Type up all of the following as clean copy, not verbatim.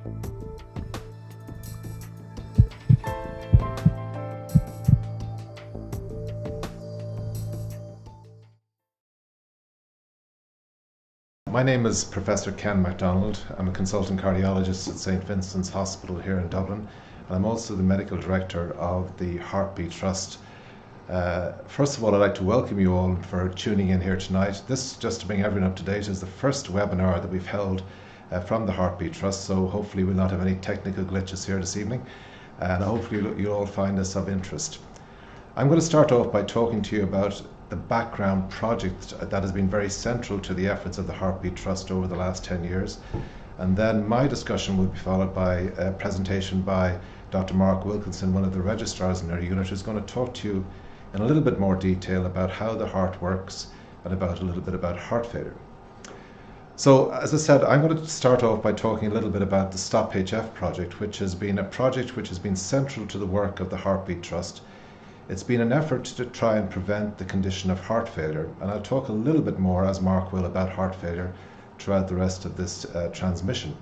My name is Professor Ken McDonald. I'm a consultant cardiologist at St Vincent's Hospital here in Dublin, and I'm also the Medical Director of the Heartbeat Trust. First of all, I'd like to welcome you all for tuning in here tonight. This, just to bring everyone up to date, is the first webinar that we've held from the Heartbeat Trust, so hopefully we'll not have any technical glitches here this evening, and hopefully you'll all find this of interest. I'm going to start off by talking to you about the background project that has been very central to the efforts of the Heartbeat Trust over the last 10 years. And then my discussion will be followed by a presentation by Dr Mark Wilkinson, one of the registrars in our unit, who's going to talk to you in a little bit more detail about how the heart works and about a little bit about heart failure. So, as I said, I'm going to start off by talking a little bit about the STOPHF project, which has been a project which has been central to the work of the Heartbeat Trust. It's been an effort to try and prevent the condition of heart failure, and I'll talk a little bit more, as Mark will, about heart failure throughout the rest of this transmission.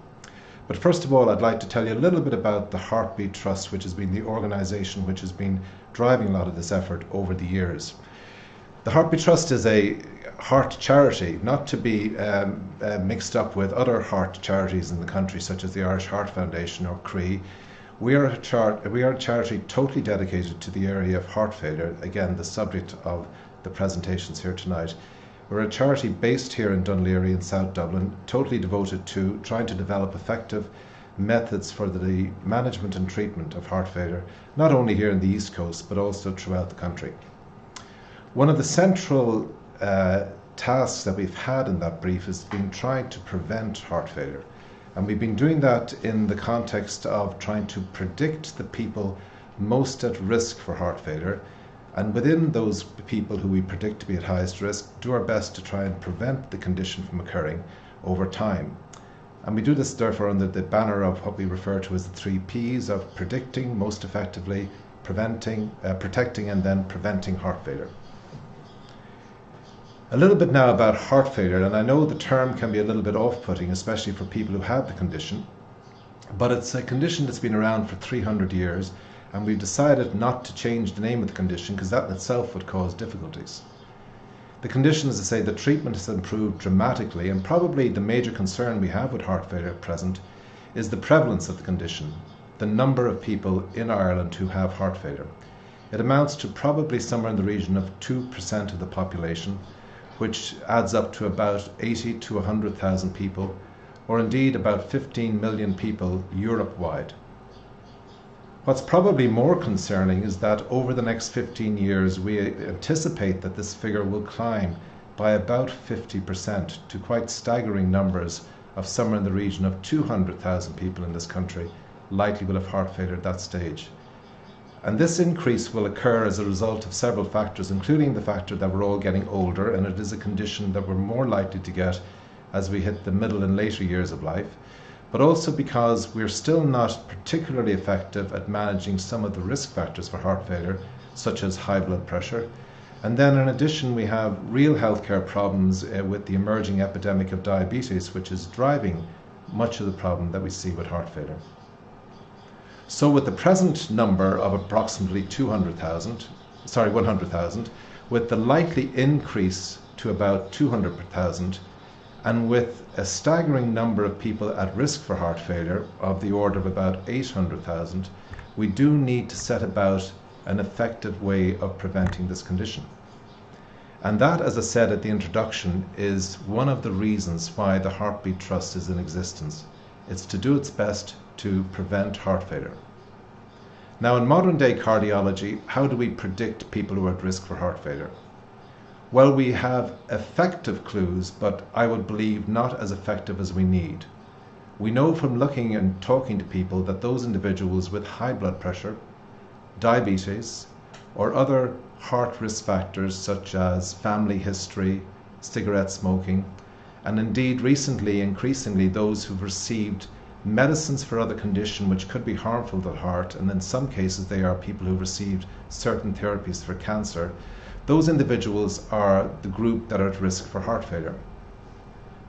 But first of all, I'd like to tell you a little bit about the Heartbeat Trust, which has been the organisation which has been driving a lot of this effort over the years. The Heartbeat Trust is a heart charity, not to be mixed up with other heart charities in the country, such as the Irish Heart Foundation or CRE. We are a charity totally dedicated to the area of heart failure, again the subject of the presentations here tonight. We're a charity based here in Dún Laoghaire in South Dublin, totally devoted to trying to develop effective methods for the management and treatment of heart failure, not only here in the East Coast but also throughout the country. One of the central tasks that we've had in that brief has been trying to prevent heart failure. And we've been doing that in the context of trying to predict the people most at risk for heart failure, and within those people who we predict to be at highest risk, do our best to try and prevent the condition from occurring over time. And we do this therefore under the banner of what we refer to as the 3 Ps of predicting most effectively, protecting and then preventing heart failure. A little bit now about heart failure, and I know the term can be a little bit off-putting, especially for people who have the condition, but it's a condition that's been around for 300 years, and we've decided not to change the name of the condition because that in itself would cause difficulties. The condition, as I say, the treatment has improved dramatically, and probably the major concern we have with heart failure at present is the prevalence of the condition, the number of people in Ireland who have heart failure. It amounts to probably somewhere in the region of 2% of the population, which adds up to about 80 to 100,000 people, or indeed about 15 million people Europe-wide. What's probably more concerning is that over the next 15 years we anticipate that this figure will climb by about 50% to quite staggering numbers of somewhere in the region of 200,000 people in this country likely will have heart failure at that stage. And this increase will occur as a result of several factors, including the factor that we're all getting older, and it is a condition that we're more likely to get as we hit the middle and later years of life, but also because we're still not particularly effective at managing some of the risk factors for heart failure, such as high blood pressure. And then in addition, we have real healthcare problems with the emerging epidemic of diabetes, which is driving much of the problem that we see with heart failure. So with the present number of approximately 100,000, with the likely increase to about 200,000, and with a staggering number of people at risk for heart failure of the order of about 800,000, we do need to set about an effective way of preventing this condition. And that, as I said at the introduction, is one of the reasons why the Heartbeat Trust is in existence. It's to do its best to prevent heart failure. Now, in modern day cardiology, how do we predict people who are at risk for heart failure? Well, we have effective clues, but I would believe not as effective as we need. We know from looking and talking to people that those individuals with high blood pressure, diabetes, or other heart risk factors such as family history, cigarette smoking, and indeed recently, increasingly, those who've received medicines for other conditions which could be harmful to the heart, and in some cases they are people who received certain therapies for cancer. Those individuals are the group that are at risk for heart failure.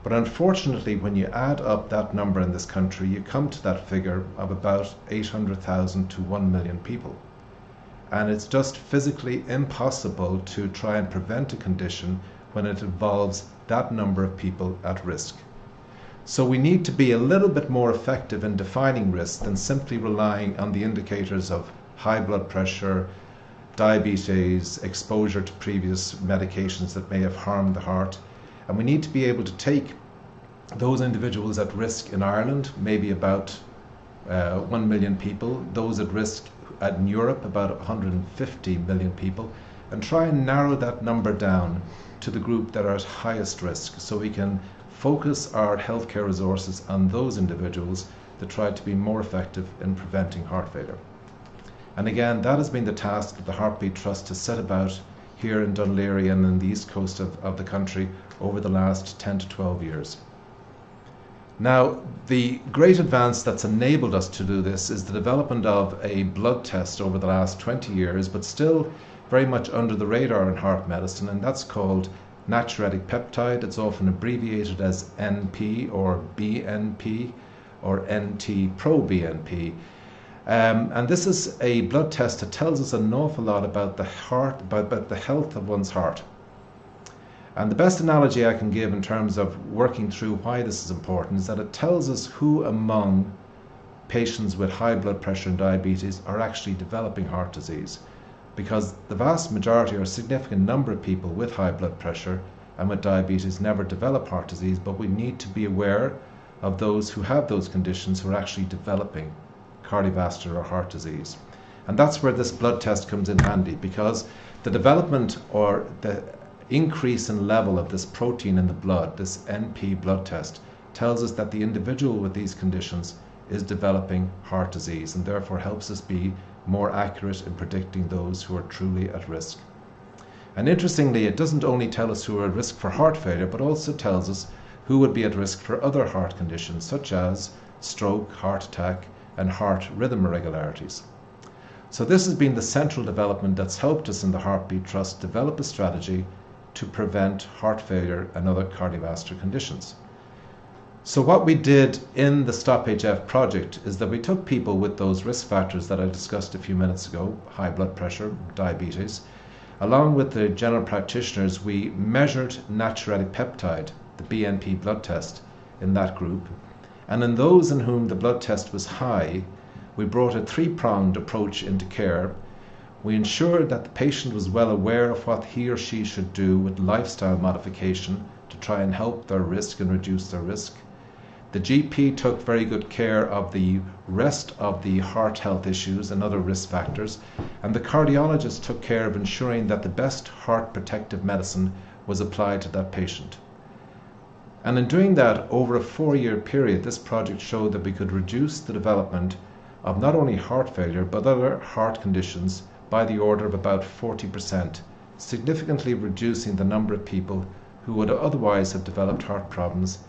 But unfortunately, when you add up that number in this country, you come to that figure of about 800,000 to 1 million people. And it's just physically impossible to try and prevent a condition when it involves that number of people at risk. So we need to be a little bit more effective in defining risk than simply relying on the indicators of high blood pressure, diabetes, exposure to previous medications that may have harmed the heart. And we need to be able to take those individuals at risk in Ireland, maybe about 1 million people, those at risk in Europe, about 150 million people, and try and narrow that number down to the group that are at highest risk, so we can focus our healthcare resources on those individuals to try to be more effective in preventing heart failure. And again, that has been the task that the Heartbeat Trust has set about here in Dún Laoghaire and in the east coast of the country over the last 10 to 12 years. Now, the great advance that's enabled us to do this is the development of a blood test over the last 20 years, but still very much under the radar in heart medicine, and that's called natriuretic peptide. It's often abbreviated as NP or BNP or NT-proBNP. And this is a blood test that tells us an awful lot about the heart, about the health of one's heart. And the best analogy I can give in terms of working through why this is important is that it tells us who among patients with high blood pressure and diabetes are actually developing heart disease. Because the vast majority or a significant number of people with high blood pressure and with diabetes never develop heart disease, but we need to be aware of those who have those conditions who are actually developing cardiovascular or heart disease. And that's where this blood test comes in handy, because the development or the increase in level of this protein in the blood, this NP blood test, tells us that the individual with these conditions is developing heart disease, and therefore helps us be more accurate in predicting those who are truly at risk. And interestingly, it doesn't only tell us who are at risk for heart failure, but also tells us who would be at risk for other heart conditions such as stroke, heart attack, and heart rhythm irregularities. So this has been the central development that's helped us in the Heartbeat Trust develop a strategy to prevent heart failure and other cardiovascular conditions. So what we did in the STOPHF project is that we took people with those risk factors that I discussed a few minutes ago, high blood pressure, diabetes. Along with the general practitioners, we measured natriuretic peptide, the BNP blood test, in that group. And in those in whom the blood test was high, we brought a three-pronged approach into care. We ensured that the patient was well aware of what he or she should do with lifestyle modification to try and help their risk and reduce their risk. The GP took very good care of the rest of the heart health issues and other risk factors, and the cardiologist took care of ensuring that the best heart protective medicine was applied to that patient. And in doing that over a 4-year period, this project showed that we could reduce the development of not only heart failure but other heart conditions by the order of about 40%, significantly reducing the number of people who would otherwise have developed heart problems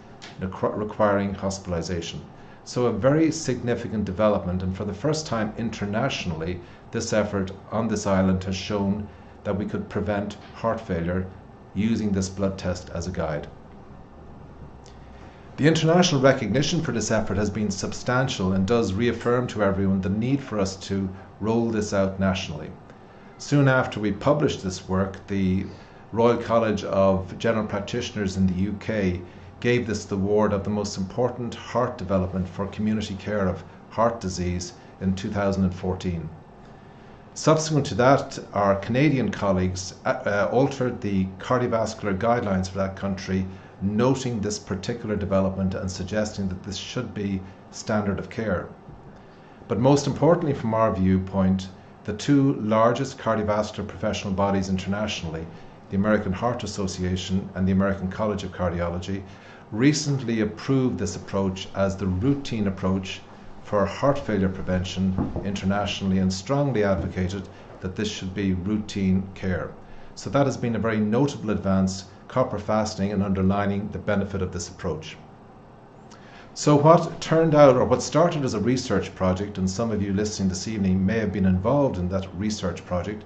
requiring hospitalization. So a very significant development, and for the first time internationally, this effort on this island has shown that we could prevent heart failure using this blood test as a guide. The international recognition for this effort has been substantial and does reaffirm to everyone the need for us to roll this out nationally. Soon after we published this work, the Royal College of General Practitioners in the UK gave this the award of the most important heart development for community care of heart disease in 2014. Subsequent to that, our Canadian colleagues altered the cardiovascular guidelines for that country, noting this particular development and suggesting that this should be standard of care. But most importantly, from our viewpoint, the two largest cardiovascular professional bodies internationally, the American Heart Association and the American College of Cardiology, recently approved this approach as the routine approach for heart failure prevention internationally, and strongly advocated that this should be routine care. So that has been a very notable advance, copper fasting and underlining the benefit of this approach. So what turned out, or what started as a research project, and some of you listening this evening may have been involved in that research project,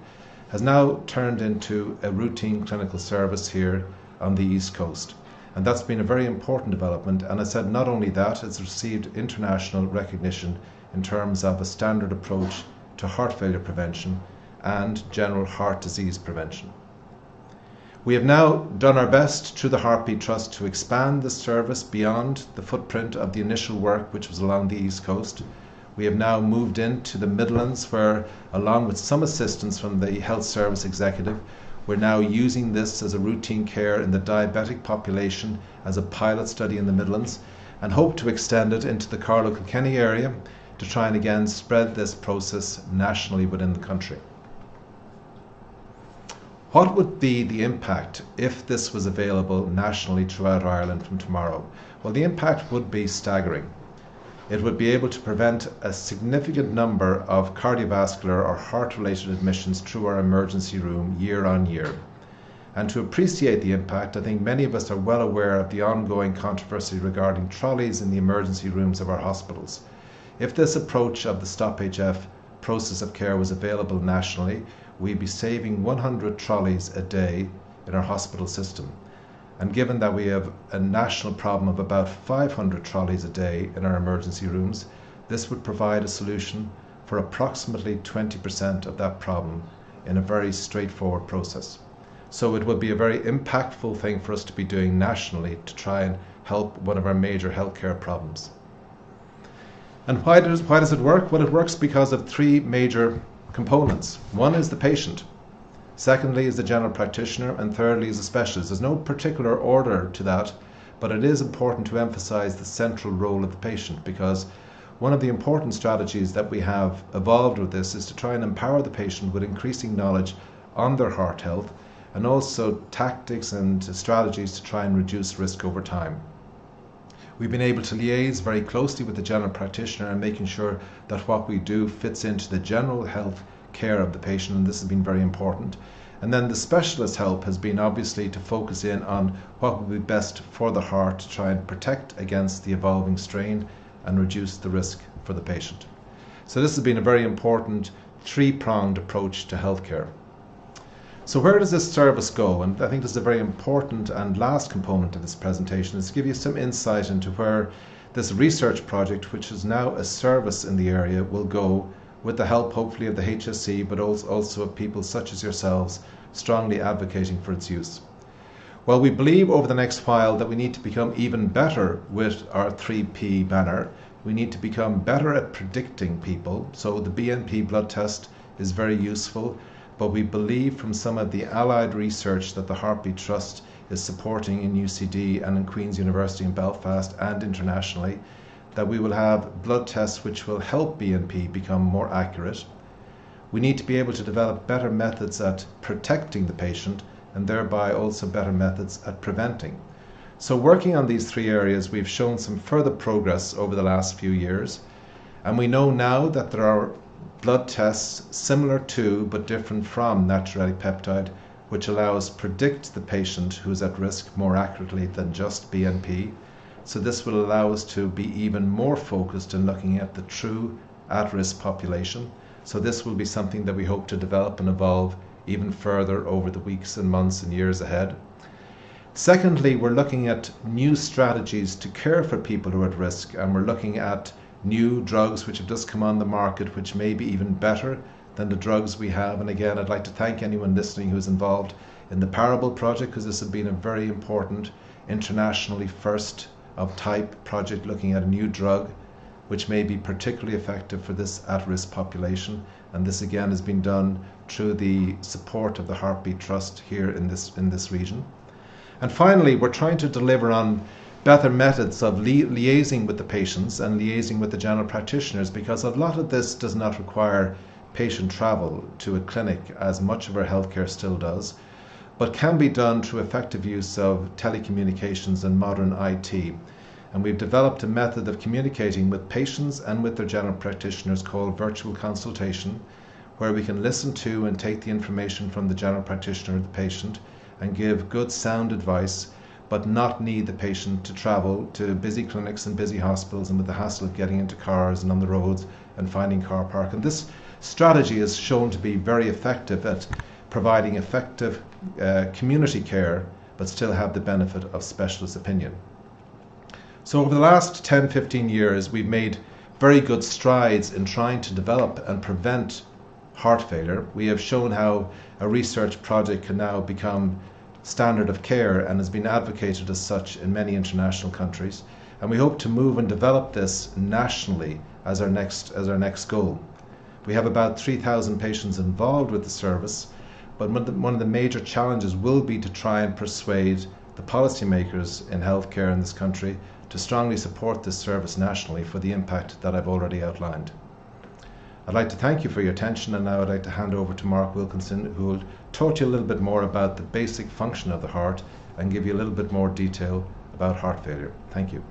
has now turned into a routine clinical service here on the East Coast. And that's been a very important development. And I said not only that, it's received international recognition in terms of a standard approach to heart failure prevention and general heart disease prevention. We have now done our best through the Heartbeat Trust to expand this service beyond the footprint of the initial work, which was along the East Coast. We have now moved into the Midlands, where, along with some assistance from the Health Service Executive, we're now using this as a routine care in the diabetic population as a pilot study in the Midlands, and hope to extend it into the Carlow-Kilkenny area to try and again spread this process nationally within the country. What would be the impact if this was available nationally throughout Ireland from tomorrow? Well, the impact would be staggering. It would be able to prevent a significant number of cardiovascular or heart-related admissions through our emergency room year on year. And to appreciate the impact, I think many of us are well aware of the ongoing controversy regarding trolleys in the emergency rooms of our hospitals. If this approach of the STOPHF process of care was available nationally, we'd be saving 100 trolleys a day in our hospital system. And given that we have a national problem of about 500 trolleys a day in our emergency rooms, this would provide a solution for approximately 20% of that problem in a very straightforward process. So it would be a very impactful thing for us to be doing nationally to try and help one of our major healthcare problems. And why does it work? Well, it works because of three major components. One is the patient. Secondly is the general practitioner, and thirdly is the specialist. There's no particular order to that, but it is important to emphasize the central role of the patient, because one of the important strategies that we have evolved with this is to try and empower the patient with increasing knowledge on their heart health, and also tactics and strategies to try and reduce risk over time. We've been able to liaise very closely with the general practitioner and making sure that what we do fits into the general health care of the patient, and this has been very important. And then the specialist help has been obviously to focus in on what would be best for the heart to try and protect against the evolving strain and reduce the risk for the patient. So this has been a very important three-pronged approach to healthcare. So where does this service go? And I think this is a very important and last component of this presentation, is to give you some insight into where this research project, which is now a service in the area, will go, with the help hopefully of the HSE, but also of people such as yourselves strongly advocating for its use. Well, we believe over the next while that we need to become even better with our 3P banner. We need to become better at predicting people. So the BNP blood test is very useful, but we believe from some of the allied research that the Heartbeat Trust is supporting in UCD and in Queen's University in Belfast and internationally, that we will have blood tests which will help BNP become more accurate. We need to be able to develop better methods at protecting the patient, and thereby also better methods at preventing. So working on these three areas, we've shown some further progress over the last few years, and we know now that there are blood tests similar to but different from natriuretic peptide, which allows predict the patient who's at risk more accurately than just BNP. So this will allow us to be even more focused in looking at the true at-risk population. So this will be something that we hope to develop and evolve even further over the weeks and months and years ahead. Secondly, we're looking at new strategies to care for people who are at risk, and we're looking at new drugs which have just come on the market, which may be even better than the drugs we have. And again, I'd like to thank anyone listening who's involved in the Parable project, because this has been a very important, internationally first of type project looking at a new drug which may be particularly effective for this at-risk population. And this again has been done through the support of the Heartbeat Trust here in this region. And finally, we're trying to deliver on better methods of liaising with the patients and liaising with the general practitioners, because a lot of this does not require patient travel to a clinic, as much of our healthcare still does, but can be done through effective use of telecommunications and modern IT. And we've developed a method of communicating with patients and with their general practitioners called virtual consultation, where we can listen to and take the information from the general practitioner or the patient and give good sound advice, but not need the patient to travel to busy clinics and busy hospitals and with the hassle of getting into cars and on the roads and finding car park. And this strategy is shown to be very effective at providing effective community care but still have the benefit of specialist opinion. So over the last 10-15 years, we've made very good strides in trying to develop and prevent heart failure. We have shown how a research project can now become standard of care and has been advocated as such in many international countries. And we hope to move and develop this nationally as our next goal. We have about 3,000 patients involved with the service, but one of the major challenges will be to try and persuade the policymakers in healthcare in this country to strongly support this service nationally for the impact that I've already outlined. I'd like to thank you for your attention, and now I'd like to hand over to Mark Wilkinson, who will talk to you a little bit more about the basic function of the heart and give you a little bit more detail about heart failure. Thank you.